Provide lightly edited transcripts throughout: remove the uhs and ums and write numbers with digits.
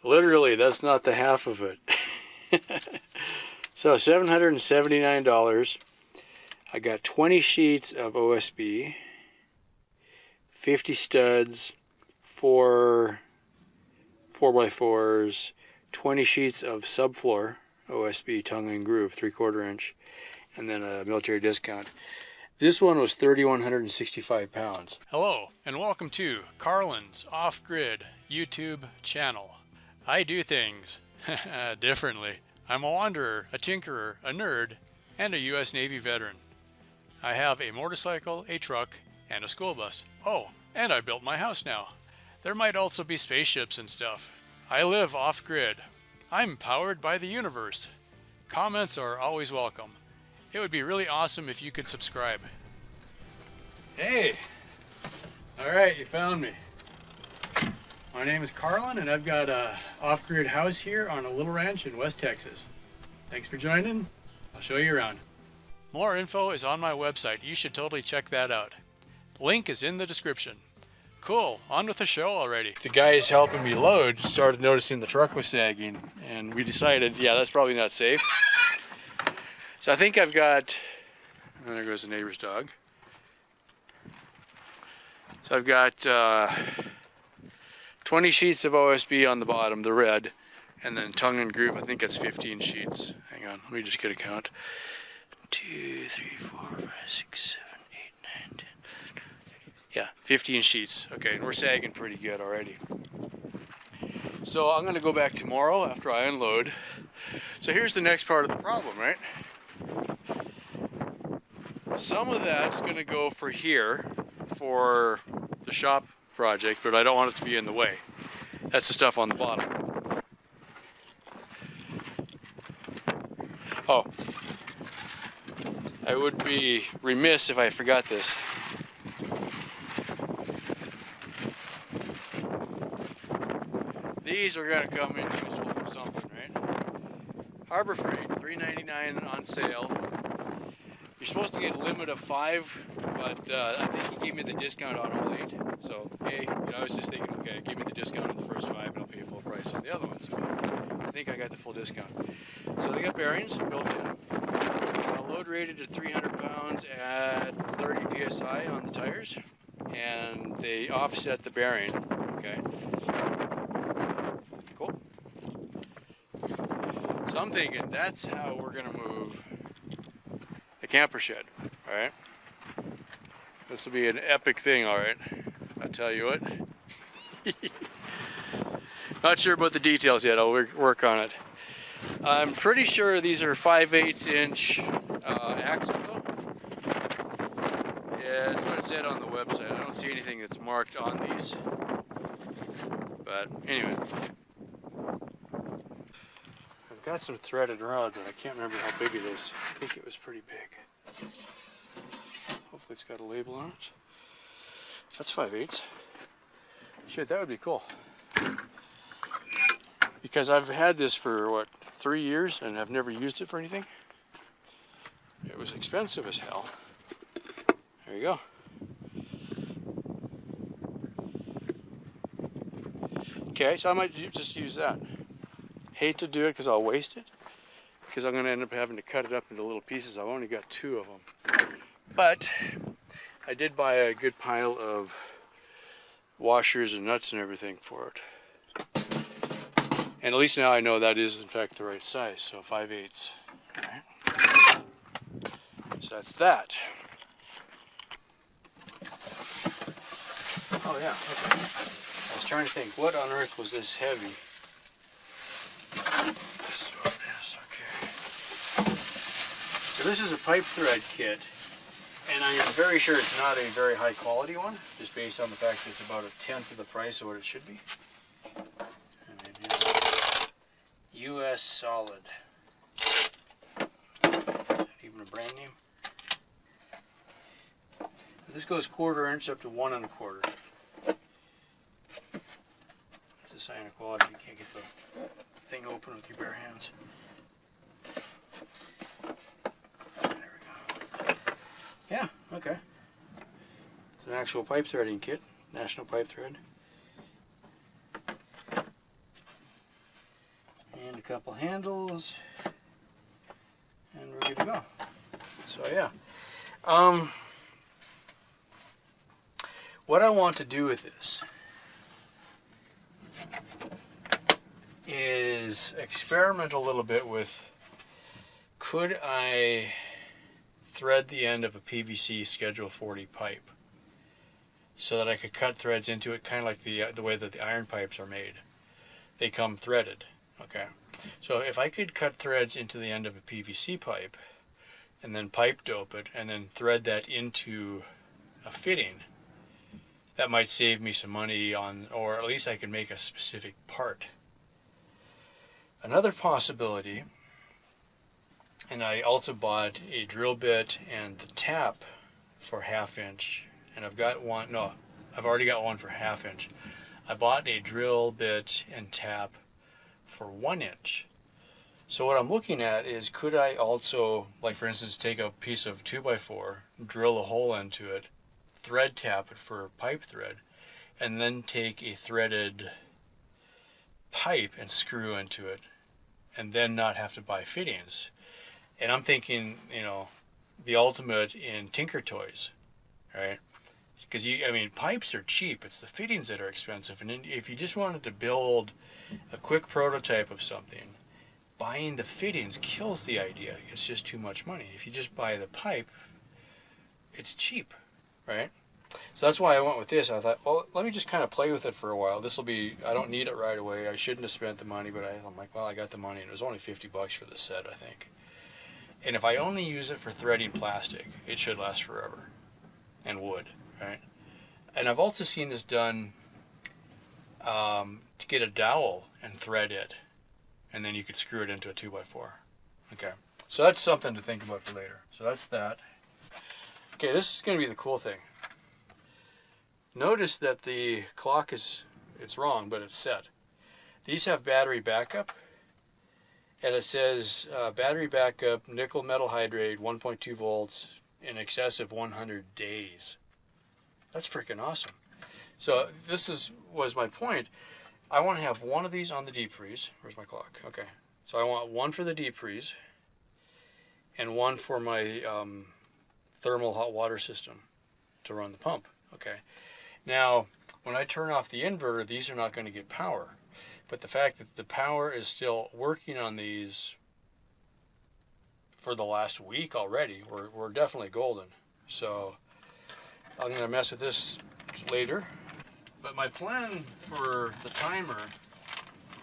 Literally, that's not the half of it. So $779. I got 20 sheets of OSB, 50 studs, 4x4s, 20 sheets of subfloor OSB tongue and groove, 3/4 inch, and then a military discount. This one was 3,165 pounds. Hello, and welcome to Carlin's Off-Grid YouTube channel. I do things differently. I'm a wanderer, a tinkerer, a nerd, and a U.S. Navy veteran. I have a motorcycle, a truck, and a school bus. Oh, and I built my house now. There might also be spaceships and stuff. I live off-grid. I'm powered by the universe. Comments are always welcome. It would be really awesome if you could subscribe. Hey! Alright, you found me. My name is Carlin, and I've got a off-grid house here on a little ranch in West Texas. Thanks for joining. I'll show you around. More info is on my website. You should totally check that out. The link is in the description. Cool, on with the show already. The guys helping me load started noticing the truck was sagging, and we decided, yeah, that's probably not safe. So I think I've got, oh, there goes the neighbor's dog. So I've got 20 sheets of OSB on the bottom, the red, and then tongue and groove, I think that's 15 sheets. Hang on, let me just get a count. 2, 3, 4, 5, 6, 7, 8, 9, 10. Yeah, 15 sheets. Okay, and we're sagging pretty good already. So I'm gonna go back tomorrow after I unload. So here's the next part of the problem, right? Some of that's gonna go for here, for the shop project, but I don't want it to be in the way. That's the stuff on the bottom. Oh, I would be remiss if I forgot this. These are going to come in useful for something, right? Harbor Freight, $3.99 on sale. You're supposed to get a limit of 5, but I think he gave me the discount on all 8. So, hey, I was just thinking, okay, give me the discount on the first 5 and I'll pay full price on the other ones. But I think I got the full discount. So they got bearings built in. Load rated at 300 pounds at 30 psi on the tires. And they offset the bearing, okay? Cool. So I'm thinking that's how we're going to move the camper shed, all right? This will be an epic thing, all right? I'll tell you what. Not sure about the details yet. I'll work on it. I'm pretty sure these are 5/8 inch axle though. Yeah, that's what it said on the website. I don't see anything that's marked on these. But anyway. I've got some threaded rod, but I can't remember how big it is. I think it was pretty big. Hopefully it's got a label on it. That's 5/8. Shit, that would be cool. Because I've had this for, what, 3 years and I've never used it for anything. It was expensive as hell. There you go. Okay, so I might just use that. Hate to do it because I'll waste it. Because I'm going to end up having to cut it up into little pieces. I've only got 2 of them. But I did buy a good pile of washers and nuts and everything for it. And at least now I know that is in fact the right size, so 5/8. Alright. So that's that. Oh yeah, okay. I was trying to think, what on earth was this heavy? This is what it is, okay. So this is a pipe thread kit, and I am very sure it's not a very high quality one, just based on the fact that it's about 1/10 of the price of what it should be. U.S. Solid. Even a brand name. This goes 1/4 inch up to 1 1/4. It's a sign of quality. You can't get the thing open with your bare hands. There we go. Yeah, okay. It's an actual pipe threading kit. National Pipe Thread. couple handles, and we're good to go. So yeah. What I want to do with this is experiment a little bit with, could I thread the end of a PVC Schedule 40 pipe so that I could cut threads into it, kind of like the way that the iron pipes are made. They come threaded, okay? So if I could cut threads into the end of a PVC pipe and then pipe dope it and then thread that into a fitting, that might save me some money on, or at least I can make a specific part. Another possibility, and I also bought a drill bit and the tap for 1/2 inch, and I've got one, no, I've already got one for 1/2 inch. I bought a drill bit and tap for 1 inch. So what I'm looking at is, could I also, like for instance, take a piece of 2x4, drill a hole into it, thread tap it for pipe thread, and then take a threaded pipe and screw into it, and then not have to buy fittings. And I'm thinking, you know, the ultimate in tinker toys, right? Because I mean, pipes are cheap. It's the fittings that are expensive. And if you just wanted to build a quick prototype of something, buying the fittings kills the idea. It's just too much money. If you just buy the pipe, it's cheap, right? So that's why I went with this. I thought, well, let me just kind of play with it for a while. This will be, I don't need it right away. I shouldn't have spent the money, but I'm like, well, I got the money, and it was only $50 for the set, I think. And if I only use it for threading plastic, it should last forever, and wood, right? And I've also seen this done to get a dowel and thread it, and then you could screw it into a 2x4. Okay, so that's something to think about for later. So that's that. Okay, this is going to be the cool thing. Notice that the clock it's wrong, but it's set. These have battery backup, and it says battery backup, nickel metal hydrate, 1.2 volts, in excess of 100 days. That's freaking awesome. So this was my point. I want to have one of these on the deep freeze. Where's my clock? Okay. So I want one for the deep freeze and one for my thermal hot water system to run the pump. Okay. Now, when I turn off the inverter, these are not going to get power. But the fact that the power is still working on these for the last week already, we're definitely golden. So I'm going to mess with this later. But my plan for the timer,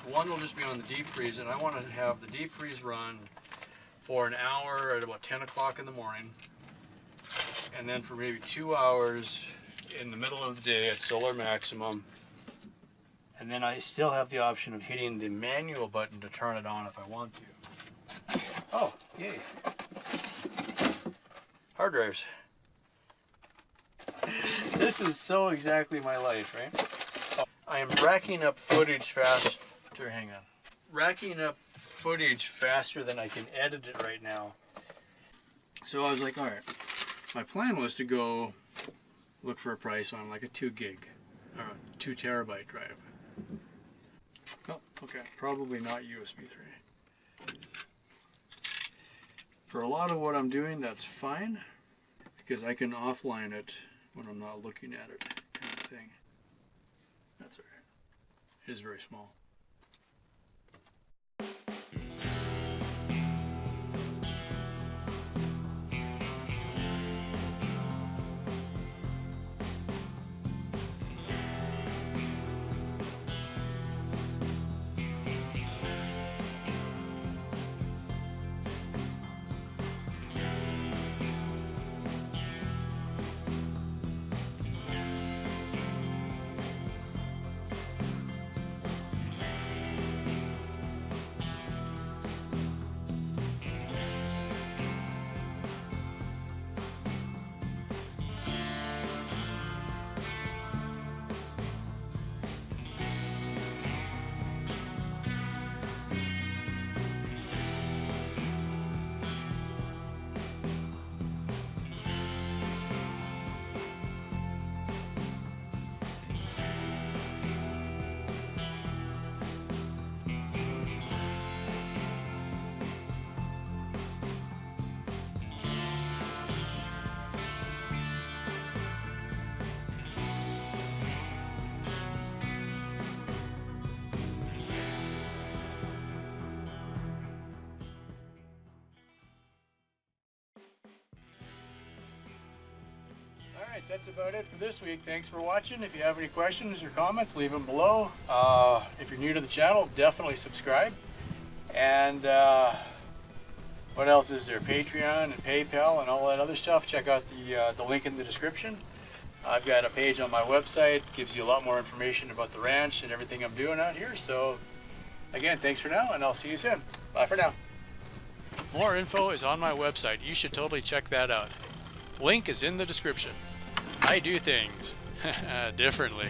one will just be on the deep freeze, and I want to have the deep freeze run for an hour at about 10 o'clock in the morning, and then for maybe 2 hours in the middle of the day at solar maximum. And then I still have the option of hitting the manual button to turn it on if I want to. Oh, yay. Hard drives. This is so exactly my life, right? Oh, I am racking up footage faster. Hang on. Racking up footage faster than I can edit it right now. So I was like, all right. My plan was to go look for a price on like a 2 gig or a 2 terabyte drive. Oh, okay. Probably not USB 3. For a lot of what I'm doing, that's fine, because I can offline it when I'm not looking at it, kind of thing. That's all right. It is very small. right, that's about it for this week. Thanks for watching. If you have any questions or comments, leave them below. If you're new to the channel, definitely subscribe. And what else is there? Patreon and PayPal and all that other stuff. Check out the link in the description. I've got a page on my website. Gives you a lot more information about the ranch and everything I'm doing out here. So again, thanks for now, and I'll see you soon. Bye for now. More info is on my website. You should totally check that out. Link is in the description. I do things differently.